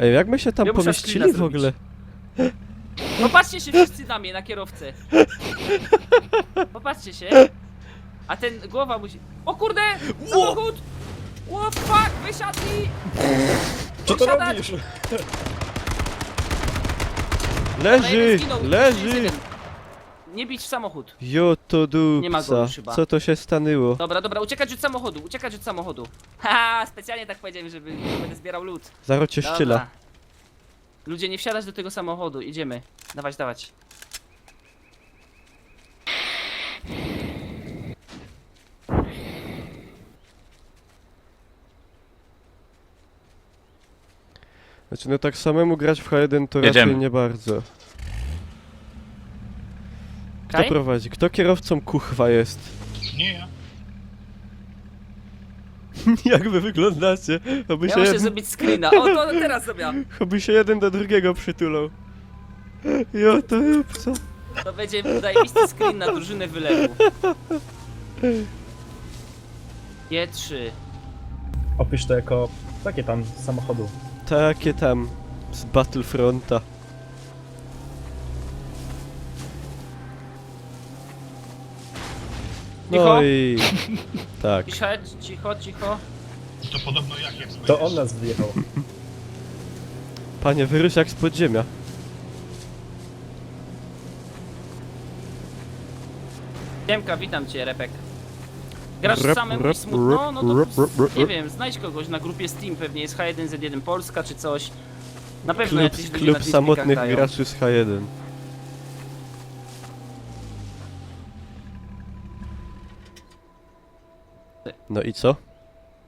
Ej, jak my się tam Ja muszę pomieścili screena w ogóle? Popatrzcie się wszyscy na mnie, na kierowcę. Popatrzcie się. A ten głowa musi... O kurde! Samochód! What fuck! Wysiadli! Co to Wysiadać! robisz? Leży! Zginął. Leży! Nie bić w samochód. Jo to Nie ma go dupca. już chyba. Co to się stanęło? Dobra, dobra, uciekać od samochodu, uciekać od samochodu. Haha, specjalnie tak powiedziałem, żeby będę zbierał lód. Zaro cię Dobra. szczyla. Ludzie, nie wsiadać do tego samochodu, idziemy. Dawać, dawać. Znaczy no tak samemu grać w H1 to Jedziemy. raczej nie bardzo. Kto Kaj? prowadzi? Kto kierowcą kuchwa jest? Nie ja. Jak wy wyglądacie? Oby Ja się, muszę jeden, zrobić screena. O, to teraz zrobię. oby się jeden do drugiego przytulał. Jo to dupca. To będzie zajebisty screen na drużynę wylewu. G3. Opisz to jako takie tam z samochodu. Takie tam z Battlefronta. Cicho. No i... tak. Cicho, cicho, cicho. To podobno jak jest. To on nas wyjechał. Panie, wyryś jak z podziemia. Siemka, witam cię, Repek. Grasz Rep, samemu i rep, smutno? No to rep, rep, rep, nie rep. wiem, znajdź kogoś na grupie Steam, pewnie jest H1Z1 Polska czy coś. Na pewno Klub, jacyś ludzie na klub tych samotnych klikach grają. graczy z H1. No i co?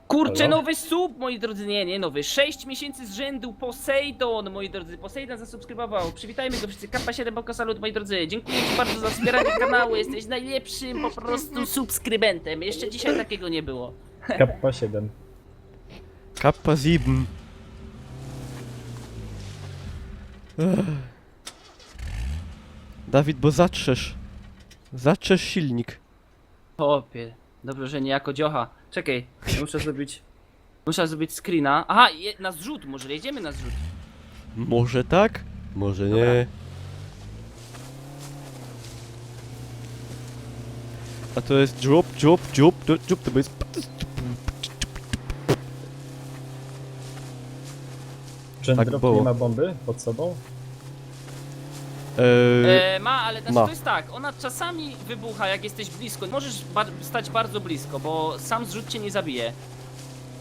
Kurczę, Halo? nowy sub, moi drodzy, nie nowy. 6 miesięcy z rzędu, Poseidon, moi drodzy. Poseidon zasubskrybował. Przywitajmy go wszyscy. Kappa 7 Boko Salut, moi drodzy. Dziękuję ci bardzo za wspieranie kanału. Jesteś najlepszym po prostu subskrybentem. Jeszcze dzisiaj takiego nie było. Kappa 7. Kappa 7. Ech. Dawid, bo zatrzesz. Zatrzesz silnik. Popie. Dobrze, że nie jako dziocha. Czekaj, ja muszę zrobić screena. Aha, na zrzut, może jedziemy na zrzut. Może tak? Może Dobra. nie. A to jest drop, to jest... Czy Tak drop było. nie ma bomby pod sobą? Ma, ale znaczy Ma. to jest tak, ona czasami wybucha jak jesteś blisko. Możesz stać bardzo blisko, bo sam zrzut cię nie zabije.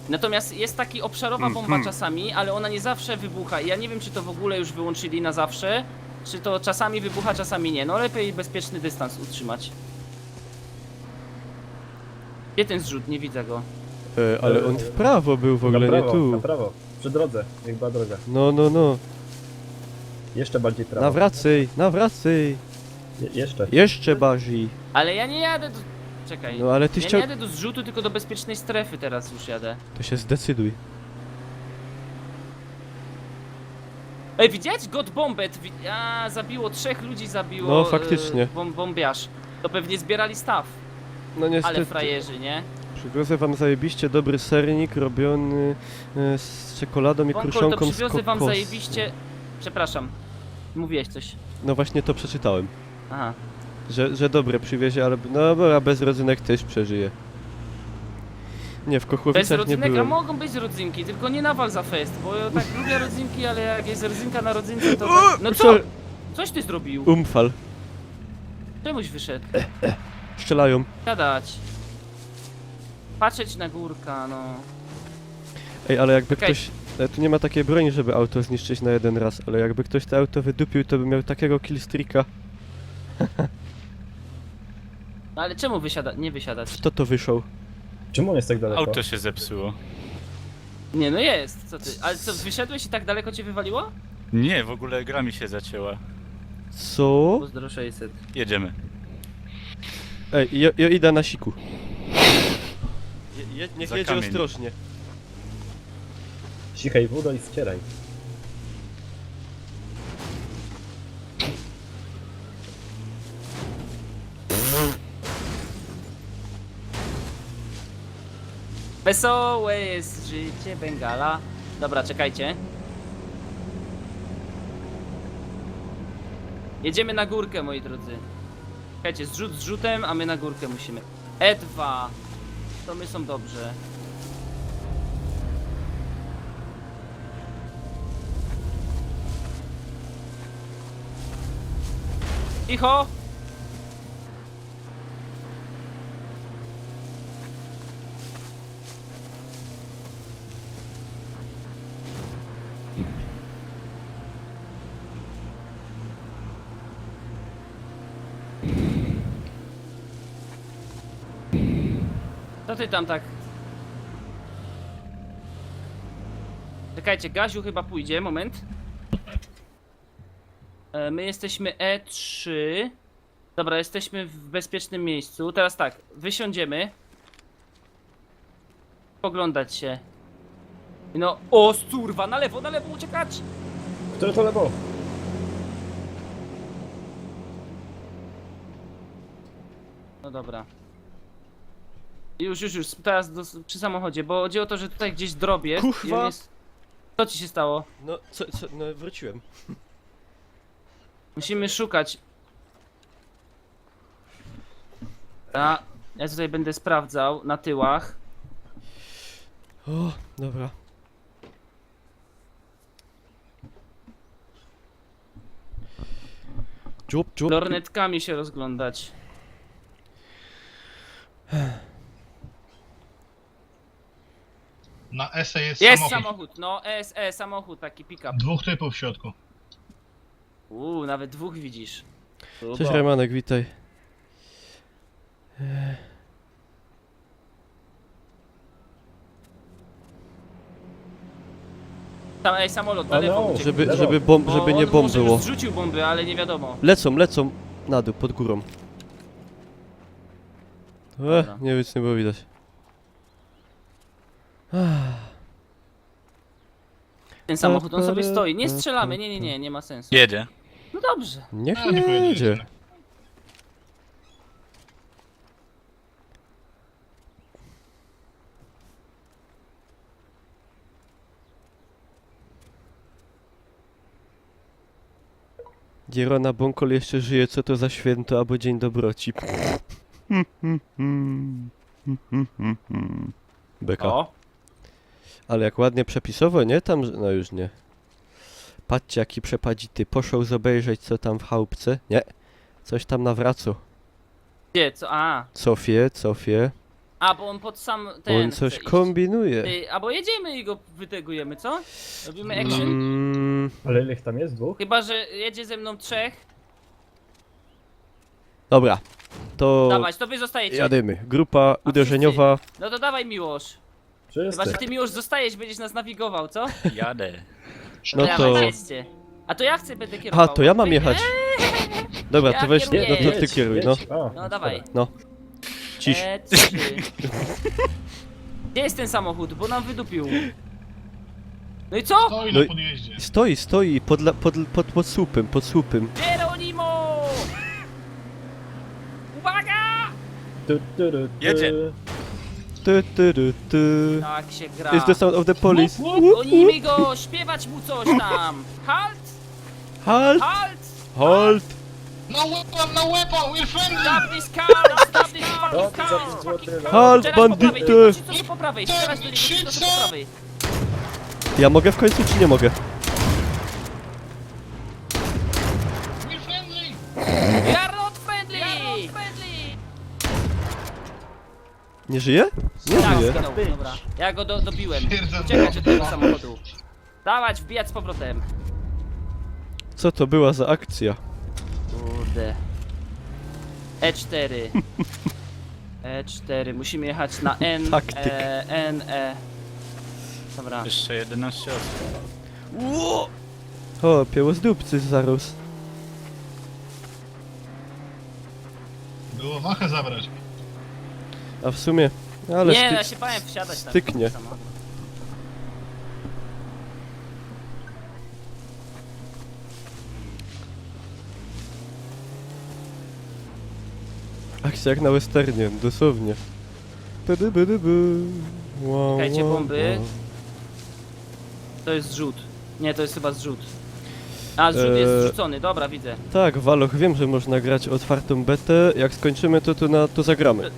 Natomiast jest taki obszarowa bomba czasami, ale ona nie zawsze wybucha. I ja nie wiem, czy to w ogóle już wyłączyli na zawsze, czy to czasami wybucha, czasami nie. No lepiej bezpieczny dystans utrzymać. Gdzie ten zrzut? Nie widzę go. Ale on w prawo był w ogóle, na prawo, nie tu. na prawo. Przy drodze, jak była droga. No. Jeszcze bardziej prawo. Nawracaj. Jeszcze. Jeszcze bardziej. Ale ja nie jadę do... Czekaj. No ale ty Ja chciał... nie jadę do zrzutu, tylko do bezpiecznej strefy teraz już jadę. To się zdecyduj. Ej, widziałeś? God Bombet! Zabiło 3 ludzi, zabiło... No, faktycznie. Bombiarz. To pewnie zbierali staw. No Ale niestety. frajerzy, nie? Przywiozę wam zajebiście dobry sernik robiony z czekoladą i Wąkol, to kruszonką z przywiozę wam kokosy. zajebiście... Przepraszam. Mówiłeś coś. No właśnie to przeczytałem. Aha. Że dobre przywiezie, ale no dobra, bez rodzynek też przeżyje. Nie, w Bez Kochłowicach nie rodzynek, a byłem. mogą być rodzynki, tylko nie nawal za fest, bo ja tak lubię rodzynki, ale jak jest rodzynka na rodzynce, to... Tak... No co? Sorry. Coś ty zrobił? Umfal. Czemuś wyszedł? Strzelają. Siadać. Patrzeć na górka, no. Ej, ale jakby Okej. ktoś... Tu nie ma takiej broni, żeby auto zniszczyć na jeden raz, ale jakby ktoś to auto wydupił, to by miał takiego killstreaka. No ale czemu nie wysiadać? Kto to wyszł? Czemu on jest tak daleko? Auto się zepsuło. Nie, no jest, co ty? Ale co, wyszedłeś i tak daleko cię wywaliło? Nie, w ogóle gra mi się zacięła. Co? Pozdro 600. Jedziemy. Ej, ja idę na siku. Niech Za jedzie kamień. ostrożnie. Cichaj wódo i ścieraj. Wesołe jest życie Bengala. Dobra, czekajcie. Jedziemy na górkę, moi drodzy. Słuchajcie, zrzut zrzutem, a my na górkę musimy. E2. To my są dobrze. Cicho! Co ty tam tak? Czekajcie, Gaziu chyba pójdzie, moment. My jesteśmy E3. Dobra, jesteśmy w bezpiecznym miejscu. Teraz tak, wysiądziemy. Poglądać się. No, o sturwa, na lewo, uciekać! Które to lewo? No dobra. Już, teraz przy samochodzie, bo chodzi o to, że tutaj gdzieś drop jest. Kurwa! i on jest... Co ci się stało? No, no wróciłem. Musimy szukać. Ja tutaj będę sprawdzał na tyłach. O, dobra. Dziób. Lornetkami się rozglądać. Na SE jest, Jest samochód. samochód, no SE, samochód, taki pick-up. Dwóch typów w środku. Nawet dwóch widzisz. Cześć Remanek, witaj. Tam, samolot na O lewo no, uciekł. Żeby Lewo. Bo żeby nie on bomb może już było. zrzucił bomby, ale nie wiadomo. Lecą na dół, pod górą. Dobra. Nie nic nie było widać. Ten samochód, on sobie stoi. Nie strzelamy, nie ma sensu. Jedzie. No dobrze. Niech A, nie pojedzie jedzie. jednak. Gierona Bąkol jeszcze żyje, co to za święto albo dzień dobroci. Beka. O, Ale jak ładnie przepisowo, nie? Tam, no już nie. Patrzcie jaki przepadzity. Poszł zobejrzeć co tam w chałupce. Nie. Coś tam nawracu. gdzie, co? Cofię. Bo on pod sam ten On coś chce iść. kombinuje. Albo jedziemy i go wytegujemy, co? Robimy action? Ale ile ich tam jest? Dwóch? Chyba, że jedzie ze mną 3. Dobra. To Dawać, to wy zostajecie. jadymy. Grupa uderzeniowa. No to dawaj, Miłosz. Chyba, że Wszyscy. ty, Miłosz, zostajesz, będziesz nas nawigował, co? Jadę. No Dawaj, to... jedźcie. A to ja chcę, będę kierował. Aha, to ja mam Wy- jechać. Dobra, Ja to weź, kieruję. no to ty Jedź, kieruj, no. jedź. A, No dawaj. No. Ciś. E3. Gdzie jest ten samochód? Bo nam wydupił. No i co? Stoi No na i- podjeździe. Stoi, pod słupem. Geronimo! Uwaga! Tu. Jedzie. Tu. Tak się gra. Is the sound of the police. Gonimy go! Śpiewać mu coś tam! Halt! Halt! Halt! Halt! No weapon, we're friendly! Stop this car! Stop this O, fucking car! za złoty Halt, Strzelać po prawej, bandyty! ci, co są po prawej, strzelać do niego, ci, co są po prawej. Ja mogę w końcu czy nie mogę? We're friendly! We are not friendly! Nie żyje? Nie Tak, żyje. zginął, dobra. Ja go dobiłem. Stwierdzam. Uciekać od tego samochodu. Dawać, wbijać z powrotem. Co to była za akcja? Kurde. E4. E4, musimy jechać na N, Taktyk. N, E. Dobra. Jeszcze 11 osób. O, pieło z dupcy zarósł. Było wachę zabrać. A w sumie... Ale Nie, ja styk... się bałem wsiadać tam. styknie. w samochód. Akcja jak na westernie, dosłownie. Wow, Czekajcie, wow, bomby. wow. To jest zrzut. Nie, to jest chyba zrzut. A, zrzut jest Eee. zrzucony, dobra, widzę. Tak, Waloch, wiem, że można grać otwartą betę. Jak skończymy, to zagramy.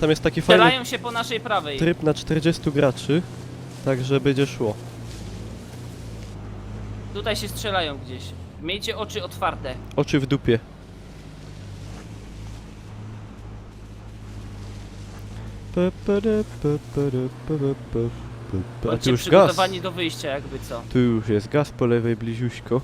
Tam jest taki fajny Strzelają się po naszej prawej. tryb na 40 graczy, także będzie szło. Tutaj się strzelają gdzieś. Miejcie oczy otwarte. Oczy w dupie. A tu Bądźcie już gaz. przygotowani do wyjścia, jakby co. Tu już jest gaz po lewej bliziuśko.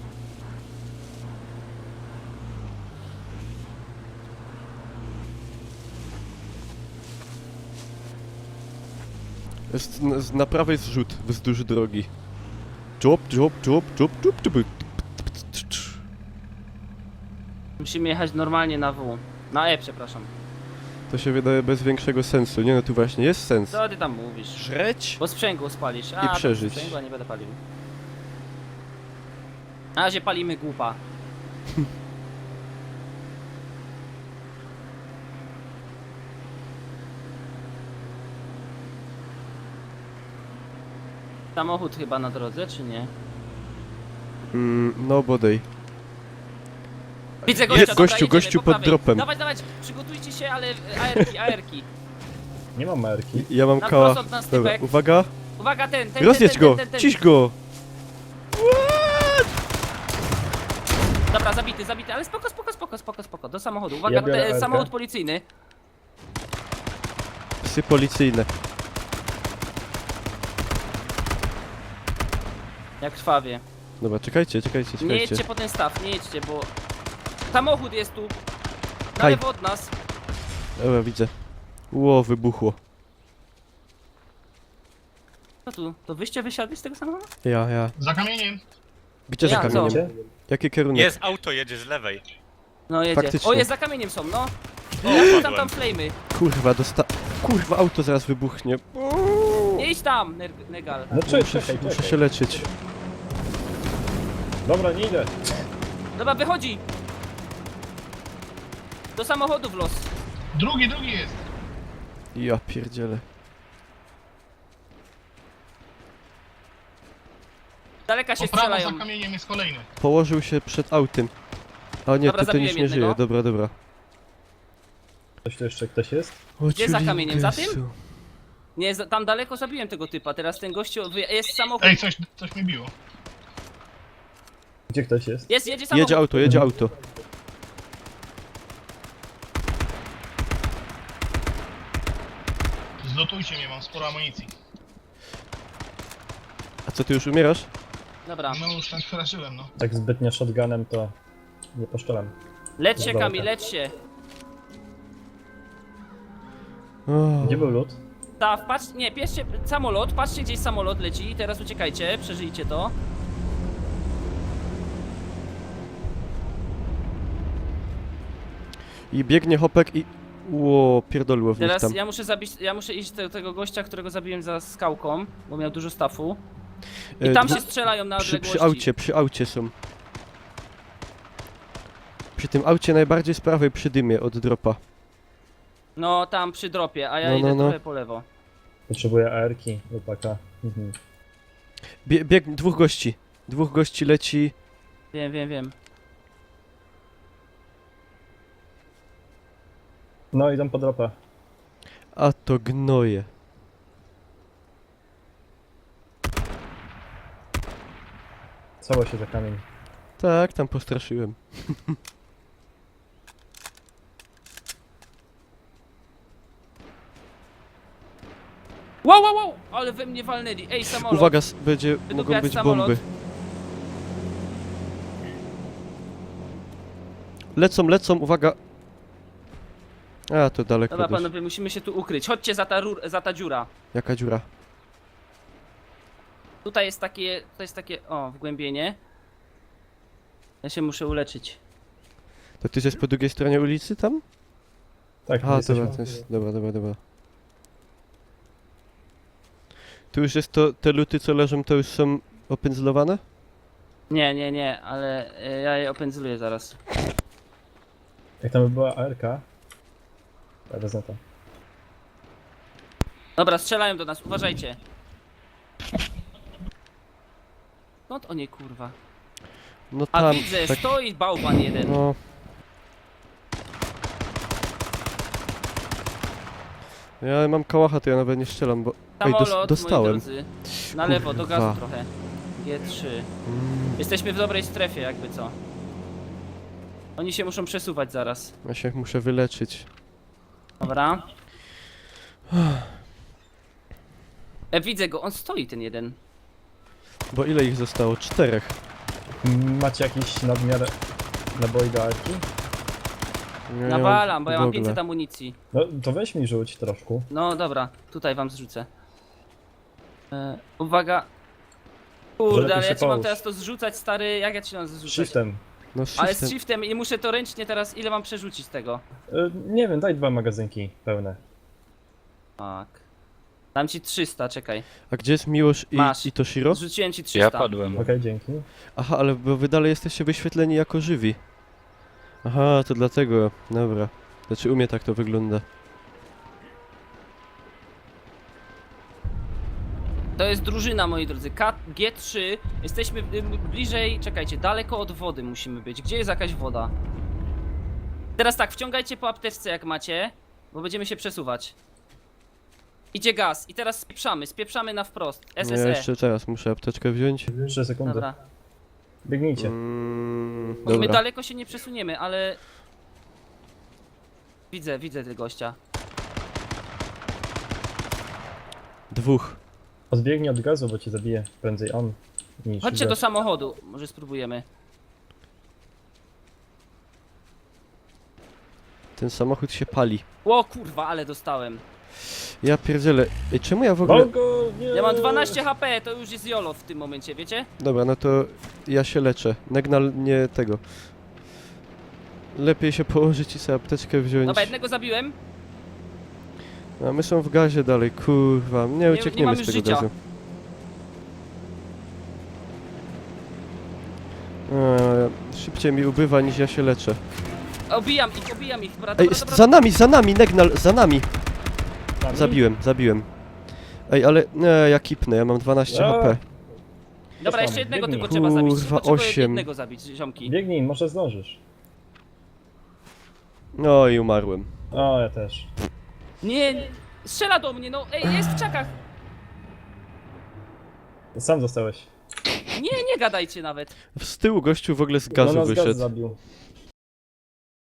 Na prawej zrzut wzdłuż drogi. Czop, czop, czop, czop, czop, czop. Musimy jechać normalnie na W. Na E, przepraszam. To się wydaje bez większego sensu. Nie no, tu właśnie jest sens. Co ty tam mówisz? Żreć? Bo sprzęgło spalisz. I przeżyć. Sprzęgła nie będę palił. Na razie palimy głupa. Samochód chyba na drodze, czy nie? No bodaj. Widzę Jest gościa, gościu, dobra, gościu jedziemy, po pod prawej. dropem. Dawać, dawać, przygotujcie się, ale AR-ki. Nie mam merki. Ja mam Na kała. wprost od nas Dobra, typek. uwaga. Uwaga, ten. Rozjedź go! Ciś go! Dobra, zabity, ale spoko. Do samochodu. Uwaga, Ja biorę AR-kę. samochód policyjny. Psy policyjne. Jak krwawie. Dobra, czekajcie. Nie jedźcie po ten staw, nie jedźcie, bo... Samochód jest tu. Na Kaj. lewo od nas. Dobra, widzę. Ło, wybuchło. Co tu? To wyście wysiadli z tego samochodu? Ja. Za kamieniem. Gdzie za Ja, co? kamieniem? Gdzie? Jaki kierunek? Jest auto, jedzie z lewej. No jedzie. Faktycznie. O, jest za kamieniem są, no. O, Ja tam padłem. flamey. Kurwa, Kurwa, auto zaraz wybuchnie. Nie idź tam, Negal. No czekaj. Muszę się leczyć. Dobra, nie idę. Dobra, wychodzi. Do samochodu w los. Drugi jest. Ja pierdzielę. Daleka się Po prawo strzelają. za kamieniem jest kolejny. Położył się przed autem. A nie, Dobra, to ten już zabiłem nie żyje. jednego. Dobra. Ktoś tu jeszcze ktoś jest? O, Gdzie za kamieniem? Za ciulingesu. tym? Nie, tam daleko zabiłem tego typa. Teraz ten gościu... Jest samochód. Ej, coś mi biło. Gdzie ktoś jest? Jedzie samochód. Jedzie auto. Zlotujcie mnie, mam sporo amunicji. A co, ty już umierasz? Dobra. No już tak przestraszyłem, no. Tak zbytnio shotgunem to nie poszczelam. Leć się, Dobra. Kamil, leć się. O, Gdzie był lód? Tak, patrz, nie, bierzcie samolot, patrzcie gdzieś samolot leci i teraz uciekajcie, przeżyjcie to. I biegnie hopek i... Ło, pierdoliło w nich Teraz tam. ja muszę iść do tego gościa, którego zabiłem za skałką, bo miał dużo stafu. E, I tam dwu- się strzelają na odległości. przy aucie są. Przy tym aucie najbardziej z prawej przy dymie od dropa. No, tam przy dropie, a ja No, idę no, no. trochę po lewo. Potrzebuję AR-ki lub AK. Mhm. Dwóch gości. Dwóch gości leci. Wiem. No idą po dropę. A to gnoje. Cało się za kamień. Tak, tam postraszyłem. Wow, ale we mnie walnęli. Ej, samolot. Uwaga, mogą Wydupiać być samolot. bomby. Lecą, uwaga. A, to daleko Dobra, dość. panowie, musimy się tu ukryć. Chodźcie za ta dziura. Jaka dziura? Tutaj jest takie, o, wgłębienie. Ja się muszę uleczyć. To ty jest po drugiej stronie ulicy tam? Tak, A, jesteśmy. dobra, to jest... Dobra. Tu już jest te luty, co leżą, to już są opędzlowane? Nie, ale ja je opędzluję zaraz. Jak tam by była AR-ka? Ja wezmę to. Dobra, strzelają do nas, uważajcie. Skąd oni, kurwa? No A tam, widzę, tak, stoi bałwan jeden. no. Ja mam kałacha, to ja nawet nie strzelam, bo... Ej, Samolot, dostałem. moi drodzy. Na lewo, do Kurwa. gazu trochę. G3. Jesteśmy w dobrej strefie, jakby co. Oni się muszą przesuwać zaraz. Ja się muszę wyleczyć. Dobra. Widzę go, on stoi ten jeden. Bo ile ich zostało? 4. Macie jakiś nadmiar naboi do arki? Ja nie mam Nawalam, bo ja w mam ogóle. 500 amunicji. No to weź mi rzuć troszkę. No dobra, tutaj wam zrzucę. Uwaga. Kurde, Lepiej ale się ja ci mam połóż. teraz to zrzucać, stary, jak ja ci mam zrzucać? Shiftem. No Ale shiftem. z shiftem i muszę to ręcznie teraz, ile mam przerzucić tego? Nie wiem, daj 2 magazynki pełne. Tak. Dam ci 300, czekaj. A gdzie jest Miłosz Masz. i Toshiro? Zrzuciłem ci 300. Ja padłem. Okej, dzięki. Aha, ale bo wy dalej jesteście wyświetleni jako żywi. Aha, to dlatego. Dobra. Znaczy u mnie tak to wygląda. To jest drużyna, moi drodzy. G3. Jesteśmy bliżej, czekajcie, daleko od wody musimy być. Gdzie jest jakaś woda? Teraz tak, wciągajcie po apteczce jak macie, bo będziemy się przesuwać. Idzie gaz i teraz spieprzamy na wprost. Ja SSE. jeszcze teraz muszę apteczkę wziąć. 3 sekundy. Dobra. Biegnijcie. My Dobra. daleko się nie przesuniemy, ale... Widzę tego gościa. 2. Odbiegnij od gazu, bo cię zabije prędzej on niż Chodźcie do gaz. samochodu, może spróbujemy. Ten samochód się pali. O kurwa, ale dostałem. Ja pierdzielę. Ej, czemu ja w ogóle... Bogo, nie! Ja mam 12 HP, to już jest YOLO w tym momencie, wiecie? Dobra, no to ja się leczę. Negnal nie tego. Lepiej się położyć i sobie apteczkę wziąć. Dobra, jednego zabiłem. A my są w gazie dalej, kurwa. Nie uciekniemy mamy z tego życia. gazu. Szybciej mi ubywa niż ja się leczę. Obijam ich, dobra, Ej, dobra. za nami, Negnal, za nami! Sami? Zabiłem. Ej, ale nie, ja kipnę, ja mam 12 A. HP. Dobra, jeszcze jednego Biegnij. tylko trzeba zabić. Kurwa, Potrzebuję 8. jednego zabić, ziomki. Biegnij, może zdążysz. No i umarłem. O, ja też. Nie, strzela do mnie, no ej, jest w czakach. Sam zostałeś. Nie gadajcie nawet. Z tyłu gościu w ogóle z No gazu nas gaz wyszedł. zabił.